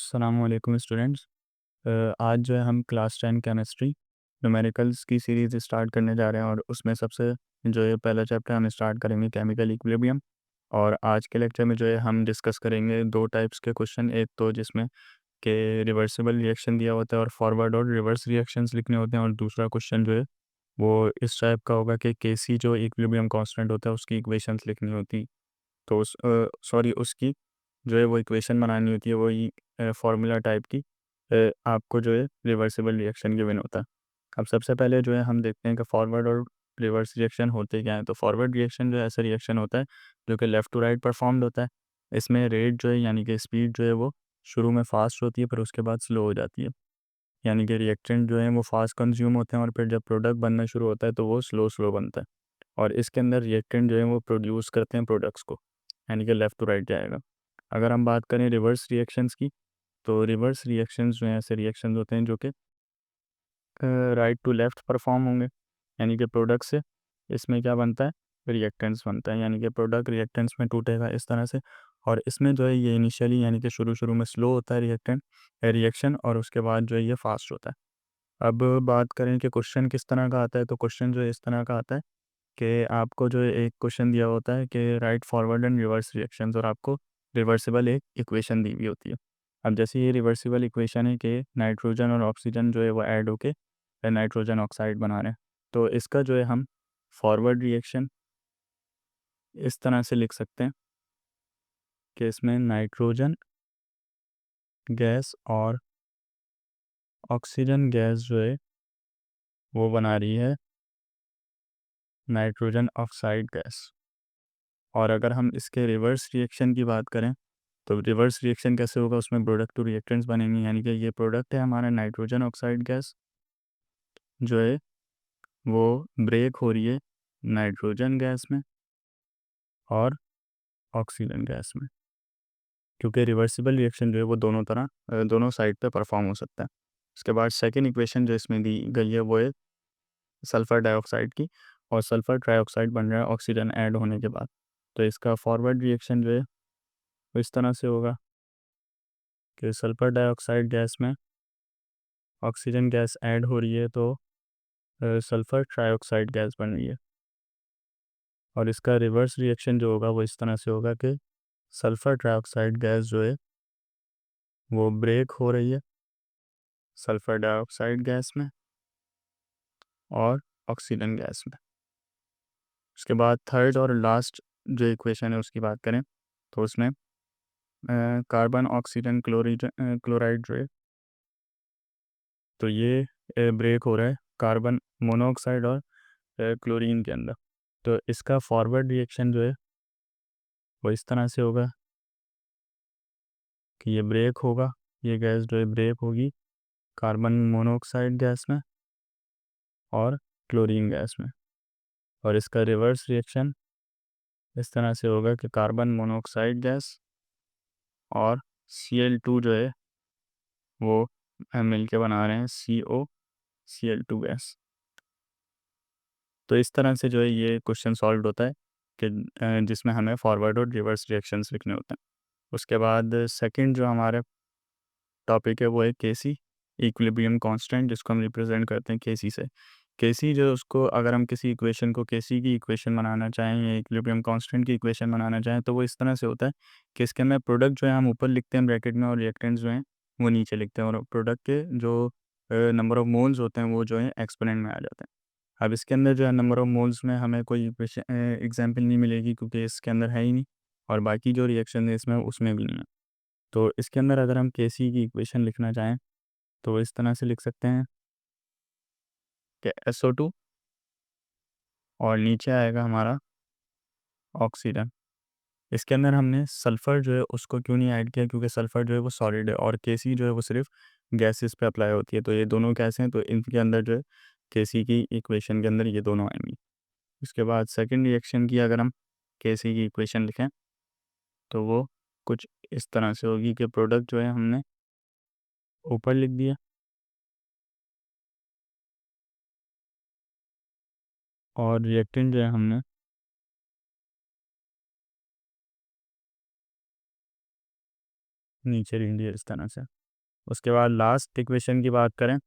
अस्सलामुअलैकुम स्टूडेंट्स। आज जो है हम क्लास 10 केमिस्ट्री न्यूमेरिकल्स की सीरीज़ स्टार्ट करने जा रहे हैं और उसमें सबसे जो है पहला चैप्टर हम स्टार्ट करेंगे केमिकल इक्विलिब्रियम। और आज के लेक्चर में जो है हम डिस्कस करेंगे दो टाइप्स के क्वेश्चन, एक तो जिसमें कि रिवर्सिबल रिएक्शन दिया होता है और फॉरवर्ड और रिवर्स रिएक्शंस लिखने होते हैं, और दूसरा क्वेश्चन जो है वो इस टाइप का होगा कि केसी जो इक्विलिब्रियम कांस्टेंट होता है उसकी इक्वेशंस लिखनी होती। तो उसकी जो है वो इक्वेशन बनानी होती है, वही फार्मूला टाइप की आपको जो है रिवर्सिबल रिएक्शन गिवन होता है। अब सबसे पहले जो है हम देखते हैं कि फॉरवर्ड और रिवर्स रिएक्शन होते क्या हैं। तो फॉरवर्ड रिएक्शन जो है ऐसा रिएक्शन होता है जो कि लेफ़्ट टू राइट परफॉर्म्ड होता है। इसमें रेट जो है यानी कि स्पीड जो है वो शुरू में फास्ट होती है, पर उसके बाद स्लो हो जाती है। यानी कि रिएक्टेंट जो है वो फास्ट कंज्यूम होते हैं और फिर जब प्रोडक्ट बनना शुरू होता है तो वो स्लो स्लो बनता है। और इसके अंदर रिएक्टेंट जो है वो प्रोड्यूस करते हैं प्रोडक्ट्स को, यानी कि लेफ़्ट टू राइट जाएगा। अगर हम बात करें रिवर्स रिएक्शंस की, तो रिवर्स रिएक्शंस जो हैं ऐसे रिएक्शंस होते हैं जो कि राइट टू लेफ़्ट परफॉर्म होंगे, यानी कि प्रोडक्ट से इसमें क्या बनता है, रिएक्टेंट्स बनता है, यानी कि प्रोडक्ट रिएक्टेंट्स में टूटेगा इस तरह से। और इसमें जो है ये इनिशियली यानी कि शुरू में स्लो होता है रिएक्शन, और उसके बाद जो है ये फास्ट होता है। अब बात करें कि क्वेश्चन किस तरह का आता है, तो क्वेश्चन जो है इस तरह का आता है कि आपको जो है एक क्वेश्चन दिया होता है कि right forward and reverse reactions, और आपको रिवर्सिबल एक इक्वेशन दी हुई होती है। अब जैसे ये रिवर्सिबल इक्वेशन है कि नाइट्रोजन और ऑक्सीजन जो है वो ऐड होके नाइट्रोजन ऑक्साइड बना रहे हैं, तो इसका जो है हम फॉरवर्ड रिएक्शन इस तरह से लिख सकते हैं कि इसमें नाइट्रोजन गैस और ऑक्सीजन गैस जो है वो बना रही है नाइट्रोजन ऑक्साइड गैस। और अगर हम इसके रिवर्स रिएक्शन की बात करें, तो रिवर्स रिएक्शन कैसे होगा, उसमें प्रोडक्ट टू रिएक्टेंट्स बनेंगे, यानी कि ये प्रोडक्ट है हमारा नाइट्रोजन ऑक्साइड गैस जो है वो ब्रेक हो रही है नाइट्रोजन गैस में और ऑक्सीजन गैस में, क्योंकि रिवर्सिबल रिएक्शन जो है वो दोनों साइड पे परफॉर्म हो सकता है। उसके बाद सेकेंड इक्वेशन जो इसमें दी गई है वो है सल्फ़र डाइऑक्साइड की, और सल्फ़र ट्राइऑक्साइड बन रहा है ऑक्सीजन ऐड होने के बाद। तो इसका फॉरवर्ड रिएक्शन जो है वो इस तरह से होगा कि सल्फ़र डाइऑक्साइड गैस में ऑक्सीजन गैस ऐड हो रही है, तो सल्फ़र ट्राइऑक्साइड गैस बन रही है। और इसका रिवर्स रिएक्शन जो होगा वो इस तरह से होगा कि सल्फ़र ट्राइऑक्साइड गैस जो है वो ब्रेक हो रही है सल्फ़र डाइऑक्साइड गैस में और ऑक्सीजन गैस में। उसके बाद थर्ड और लास्ट जो इक्वेशन है उसकी बात करें, तो उसमें कार्बन ऑक्सीजन क्लोराइड जो है, तो ये ब्रेक हो रहा है कार्बन मोनोऑक्साइड और क्लोरीन के अंदर। तो इसका फॉरवर्ड रिएक्शन जो है वो इस तरह से होगा कि ये ब्रेक होगा, ये गैस जो है ब्रेक होगी कार्बन मोनोऑक्साइड गैस में और क्लोरीन गैस में। और इसका रिवर्स रिएक्शन इस तरह से होगा कि कार्बन मोनोऑक्साइड गैस और Cl2 जो है वो मिल के बना रहे हैं COCl2 गैस। तो इस तरह से जो है ये क्वेश्चन सॉल्व होता है कि जिसमें हमें फॉरवर्ड और रिवर्स रिएक्शंस लिखने होते हैं। उसके बाद सेकंड जो हमारा टॉपिक है वो है केसी इक्विलिब्रियम कांस्टेंट, जिसको हम रिप्रेजेंट करते हैं केसी से। केसी जो उसको अगर हम किसी इक्वेशन को केसी की इक्वेशन बनाना चाहें या इक्विलिब्रियम कांस्टेंट की इक्वेशन बनाना चाहें, तो वो इस तरह से होता है कि इसके अंदर प्रोडक्ट जो है हम ऊपर लिखते हैं ब्रैकेट में, और रिएक्टेंट्स जो हैं वो नीचे लिखते हैं, और प्रोडक्ट के जो नंबर ऑफ मोल्स होते हैं वो जो है एक्सपोनेंट में आ जाते हैं। अब इसके अंदर जो है नंबर ऑफ मोल्स में हमें कोई एग्जाम्पल नहीं मिलेगी, क्योंकि इसके अंदर है ही नहीं, और बाकी जो रिएक्शन है इसमें उसमें भी नहीं है। तो इसके अंदर अगर हम केसी की इक्वेशन लिखना चाहें तो इस तरह से लिख सकते हैं कि SO2 और नीचे आएगा हमारा ऑक्सीजन। इसके अंदर हमने सल्फ़र जो है उसको क्यों नहीं ऐड किया, क्योंकि सल्फ़र जो है वो सॉलिड है और केसी जो है वो सिर्फ गैसेस पे अप्लाई होती है। तो ये दोनों गैस हैं, तो इनके अंदर जो है केसी की इक्वेशन के अंदर ये दोनों आएंगी। उसके बाद सेकंड रिएक्शन की अगर हम केसी की इक्वेशन लिखें तो वो कुछ इस तरह से होगी कि प्रोडक्ट जो है हमने ऊपर लिख दिया और रिएक्टेंट जो है हमने नीचे लिख दिया इस तरह से। उसके बाद लास्ट इक्वेशन की बात करें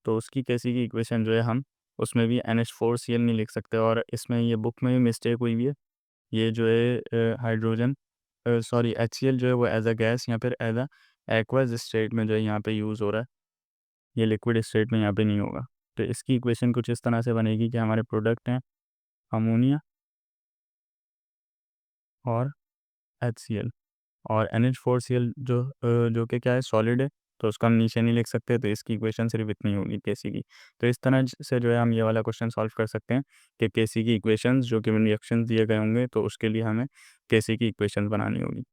तो उसकी कैसी की इक्वेशन जो है हम उसमें भी NH4Cl नहीं लिख सकते, और इसमें ये बुक में भी मिस्टेक हुई हुई है। ये जो है हाइड्रोजन सॉरी HCl जो है वो एज अ गैस या फिर एज अ एक्वस स्टेट में जो है यहाँ पे यूज़ हो रहा है, ये लिक्विड स्टेट में यहाँ पे नहीं होगा। तो इसकी इक्वेशन कुछ इस तरह से बनेगी कि हमारे प्रोडक्ट हैं अमोनिया और HCl, और NH4Cl जो कि क्या है सॉलिड है, तो उसका हम नीचे नहीं लिख सकते, तो इसकी इक्वेशन सिर्फ इतनी होगी केसी की। तो इस तरह से जो है हम ये वाला क्वेश्चन सॉल्व कर सकते हैं कि केसी की इक्वेशंस जो कि रिएक्शंस दिए गए होंगे तो उसके लिए हमें केसी की इक्वेशंस बनानी होगी।